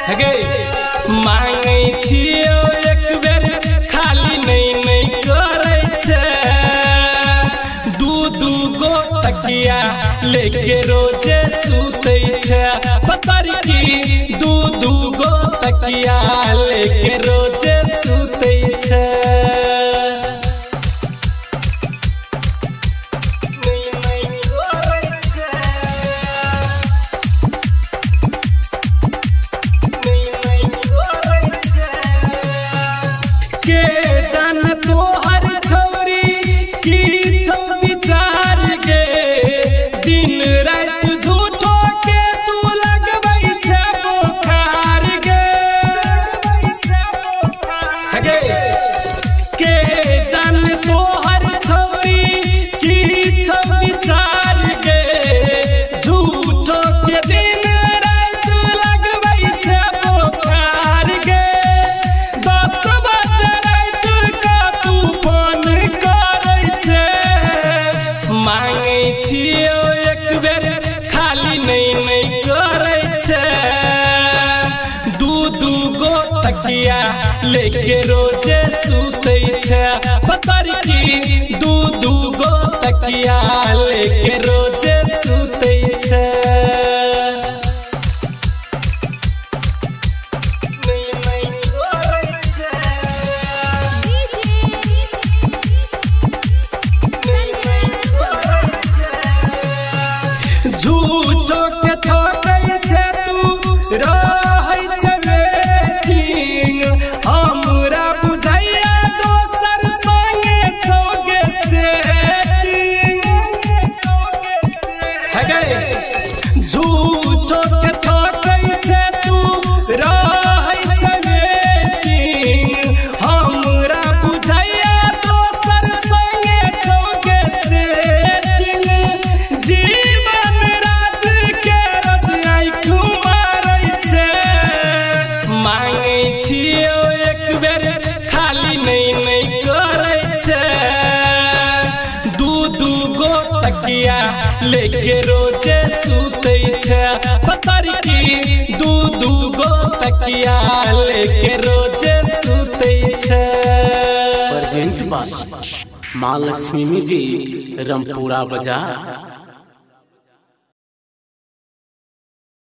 मांगे छियो एक बेर खाली नहीं करे छे। दू गो तकिया लेके रोजे सुते छे। पतर की दू गो तकिया लेके रोजे सुते छे। के जान तो हर छोरी की छो विचार गे। दिन रात झूठो के तू लगबै छे बुखार गे। के जान तो हर छोरी की छो विचार गे। झूठो के दिन रात लगबै छे बुखार गे। मांगे छियो एक बेर खाली नहीं करे छे। दू गो तकिया लेके रोजे सुते छे। पतर की दू गो तकिया लेके रोजे सुते छे। झूठो के ठोकै छे तू रहै छे वेटिंग। हमरा बुझाइया दोसर संगे छोगे सेटिंग। झूठो के ठोकै छे तू रहै छे वेटिंग। हमरा बुझाइया दोसर संगे छोगे सेटिंग। मांगे छियो एक बेर खाली नहीं करे छे। दू गो तकिया लेके रोजे सुते छे। पतर की दू गो तकिया लेके रोजे सुते छे। प्रेजेंट बाय माँ लक्ष्मी जी, रामपुरा बाजार।